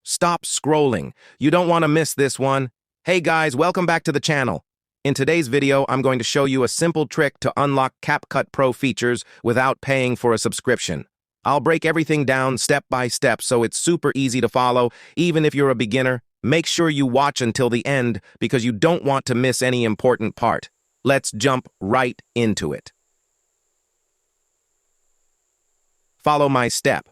Stop scrolling. You don't want to miss this one. Hey guys, welcome back to the channel. In today's video, I'm going to show you a simple trick to unlock CapCut Pro features without paying for a subscription. I'll break everything down step by step so it's super easy to follow, even if you're a beginner. Make sure you watch until the end because you don't want to miss any important part. Let's jump right into it. Follow my step.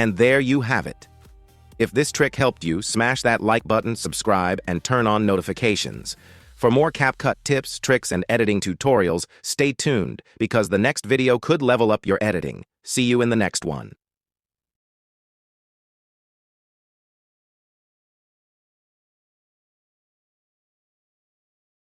And there you have it. If this trick helped you, smash that like button, subscribe, and turn on notifications. For more CapCut tips, tricks, and editing tutorials, stay tuned because the next video could level up your editing. See you in the next one.